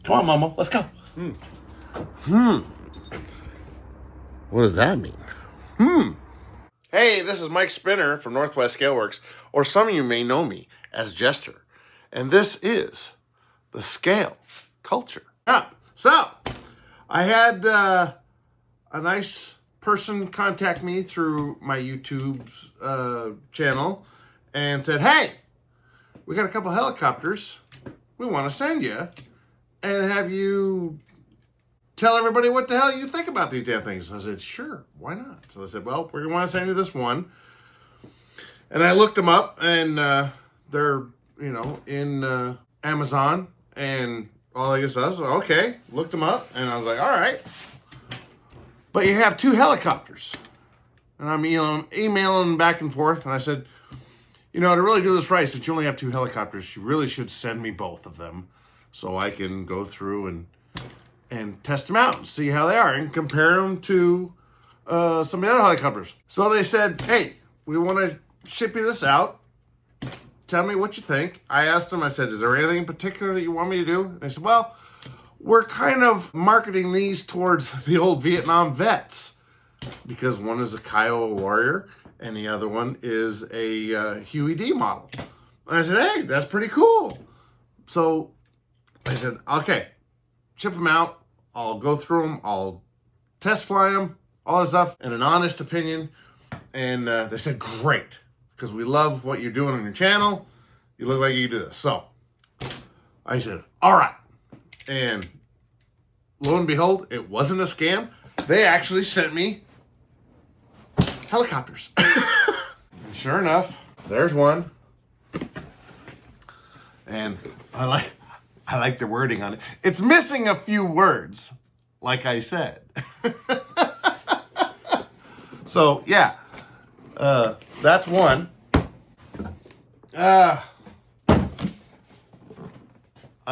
Come on, Mama, let's go. What does that mean? Hey, this is Mike Spinner from Northwest Scaleworks, or some of you may know me as Jester. And this is the Scale Culture. So, I had a nice person contact me through my YouTube channel and said, hey, we got a couple helicopters we want to send you and have you tell everybody what the hell you think about these damn things. I said, sure, why not? So I said, well, we're going to want to send you this one. And I looked them up, and they're, in Amazon and all that good stuff. So, okay, looked them up, and I was like, all right. But you have two helicopters. And I'm emailing back and forth, and I said, to really do this right, since you only have two helicopters, you really should send me both of them so I can go through and test them out and see how they are and compare them to some of the other helicopters. So they said, hey, we want to ship you this out. Tell me what you think. I asked them, I said, is there anything in particular that you want me to do? And they said, well, we're kind of marketing these towards the old Vietnam vets because one is a Kiowa Warrior and the other one is a Huey D model. And I said, hey, that's pretty cool. So I said, okay, ship them out. I'll go through them. I'll test fly them, all this stuff, in an honest opinion. And they said, great, because we love what you're doing on your channel. You look like you do this. So I said, all right. And lo and behold, it wasn't a scam. They actually sent me helicopters. And sure enough, there's one. And I like the wording on it. It's missing a few words, like I said. So, yeah. That's one. I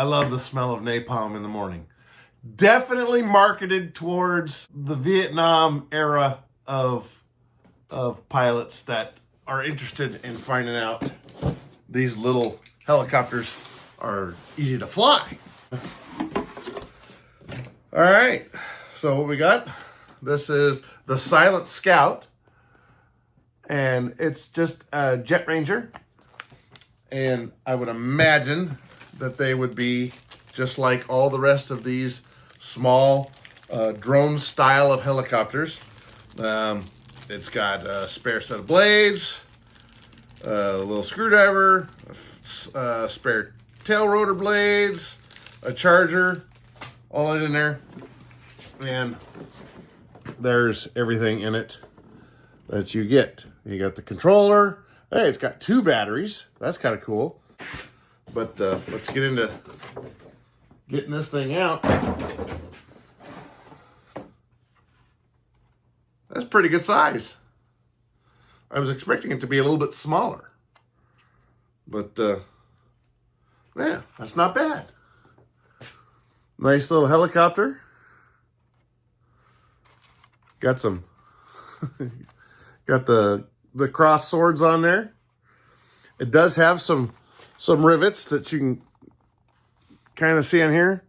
love the smell of napalm in the morning. Definitely marketed towards the Vietnam era of pilots that are interested in finding out these little helicopters are easy to fly. All right, so what we got? This is the Silent Scout, and it's just a Jet Ranger. And I would imagine that they would be just like all the rest of these small drone style of helicopters. It's got a spare set of blades, a little screwdriver, spare tail rotor blades, a charger, all in there. And there's everything in it that you get. You got the controller. Hey, it's got 2 batteries. That's kind of cool. But let's get into getting this thing out. That's pretty good size. I was expecting it to be a little bit smaller. But, yeah, that's not bad. Nice little helicopter. Got some, got the cross swords on there. It does have some rivets that you can kind of see on here.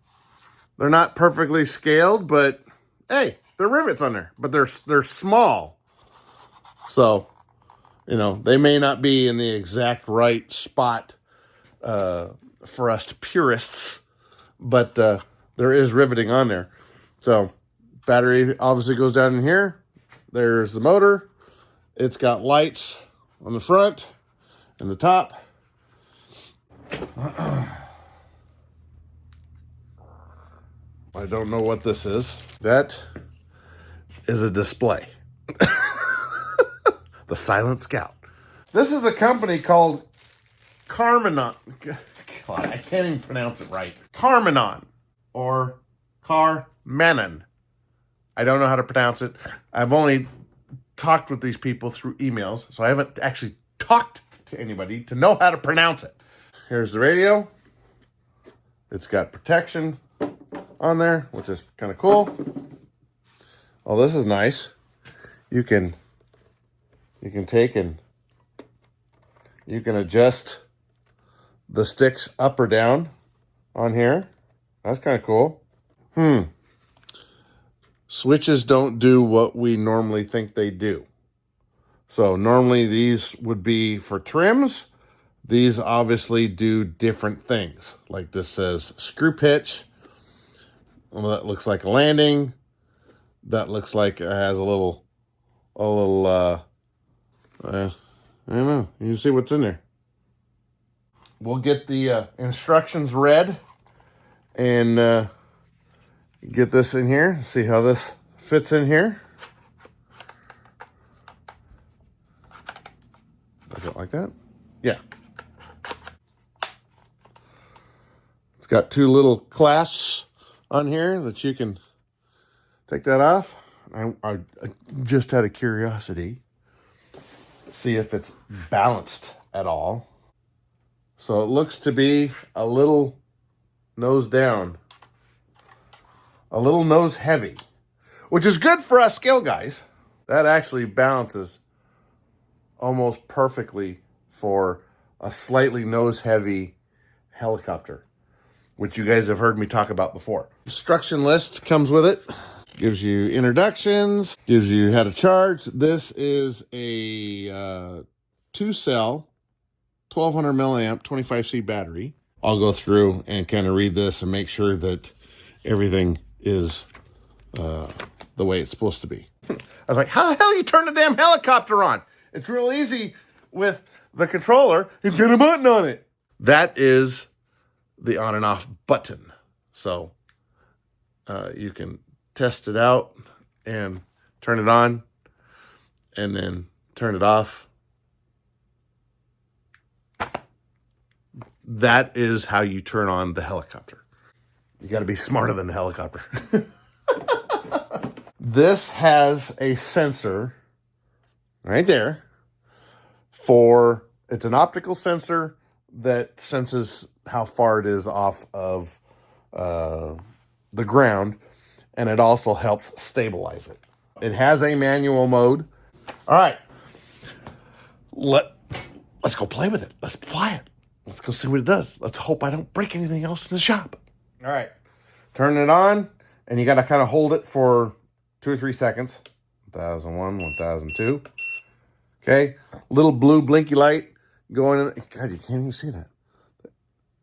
They're not perfectly scaled, but hey, they're rivets on there, but they're small. So, they may not be in the exact right spot for us purists, but there is riveting on there. So, battery obviously goes down in here. There's the motor. It's got lights on the front and the top. I don't know what this is. That is a display. The Silent Scout. This is a company called Carmenon. God, I can't even pronounce it right. Carmanon or Carmanon. I don't know how to pronounce it. I've only talked with these people through emails, so I haven't actually talked to anybody to know how to pronounce it. Here's the radio. It's got protection on there, which is kind of cool. Oh, this is nice. You can take and you can adjust the sticks up or down on here. That's kind of cool. Switches don't do what we normally think they do. So normally these would be for trims. These obviously do different things. Like this says screw pitch. Well, that looks like a landing. That looks like it has a little, I don't know. You can see what's in there. We'll get the instructions read and get this in here. See how this fits in here. Is it like that? Yeah. It's got two little clasps on here that you can take that off. I just out of curiosity, see if it's balanced at all. So it looks to be a little nose down, a little nose heavy, which is good for us scale guys. That actually balances almost perfectly for a slightly nose heavy helicopter, which you guys have heard me talk about before. Instruction list comes with it. Gives you introductions, gives you how to charge. This is a 2-cell, 1200 milliamp, 25C battery. I'll go through and kind of read this and make sure that everything is the way it's supposed to be. I was like, how the hell do you turn the damn helicopter on? It's real easy with the controller. You've got a button on it. That is the on and off button. So you can test it out and turn it on and then turn it off. That is how you turn on the helicopter. You got to be smarter than the helicopter. This has a sensor right there it's an optical sensor that senses how far it is off of the ground, and it also helps stabilize it. It has a manual mode. All right, let's go play with it. Let's fly it. Let's go see what it does. Let's hope I don't break anything else in the shop. All right, turn it on, and you got to kind of hold it for 2 or 3 seconds. 1001, 1002. Okay, little blue blinky light going in. God, you can't even see that.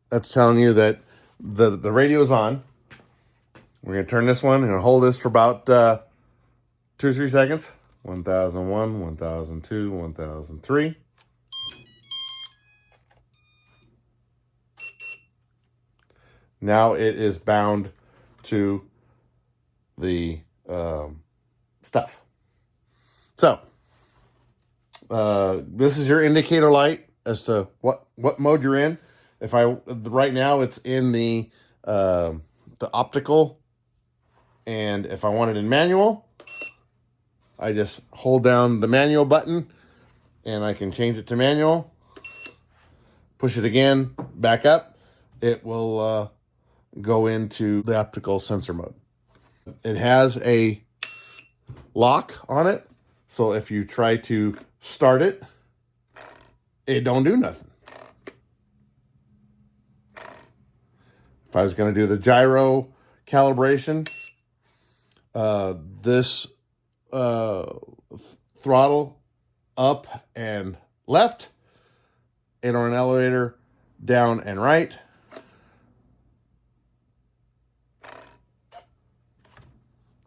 That's telling you that the radio is on. We're going to turn this one and hold this for about 2 or 3 seconds. 1001, 1002, 1003. Now it is bound to the stuff. So this is your indicator light as to what mode you're in. Right now it's in the optical, and if I want it in manual, I just hold down the manual button and I can change it to manual. Push it again, back up. It will go into the optical sensor mode. It has a lock on it, so if you try to start it, it don't do nothing. If I was going to do the gyro calibration, this throttle up and left, and on an elevator down and right.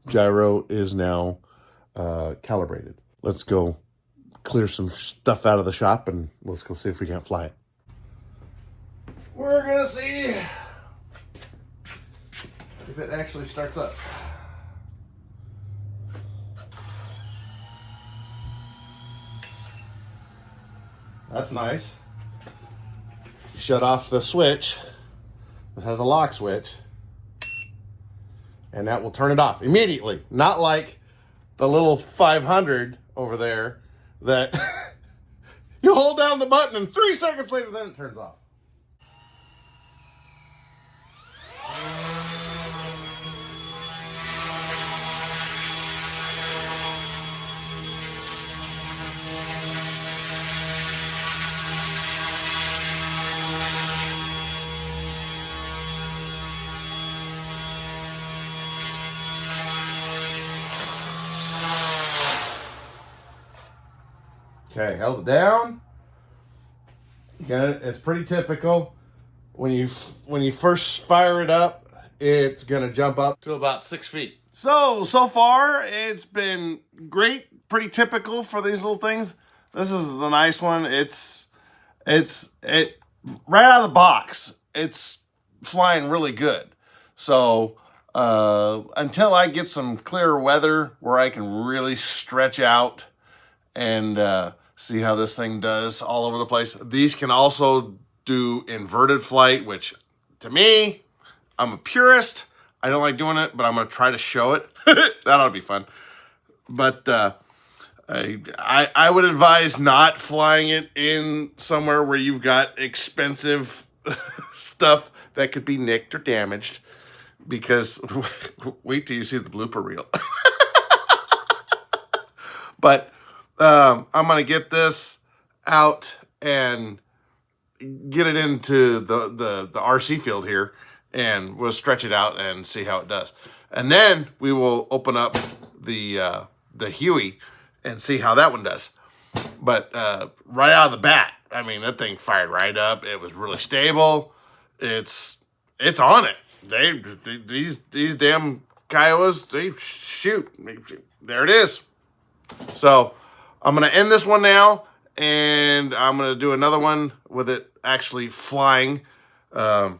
Gyro is now calibrated. Let's go clear some stuff out of the shop and let's go see if we can't fly it. We're gonna see if it actually starts up. That's nice. You shut off the switch. This has a lock switch. And that will turn it off immediately. Not like the little 500 over there that you hold down the button and 3 seconds later then it turns off. Okay, held it down. It's pretty typical. When you first fire it up, it's gonna jump up to about 6 feet. So far it's been great, pretty typical for these little things. This is the nice one. It right out of the box, it's flying really good. So until I get some clearer weather where I can really stretch out and see how this thing does all over the place. These can also do inverted flight, which to me, I'm a purist. I don't like doing it, but I'm going to try to show it. That ought to be fun. But I would advise not flying it in somewhere where you've got expensive stuff that could be nicked or damaged, because wait till you see the blooper reel. But I'm going to get this out and get it into the RC field here, and we'll stretch it out and see how it does. And then we will open up the Huey and see how that one does. But right out of the bat, I mean, that thing fired right up. It was really stable. It's on it. These damn Kiowas, they shoot. There it is. So I'm going to end this one now, and I'm going to do another one with it actually flying to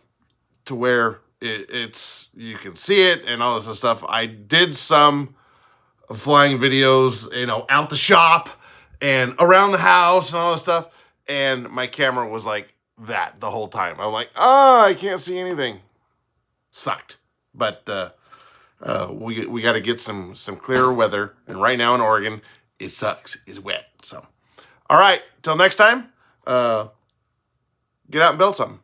where it's you can see it and all this stuff. I did some flying videos, out the shop and around the house and all this stuff, and my camera was like that the whole time. I'm like, I can't see anything. Sucked. But we got to get some clearer weather, and right now in Oregon, it sucks. It's wet. So, all right, till next time, get out and build something.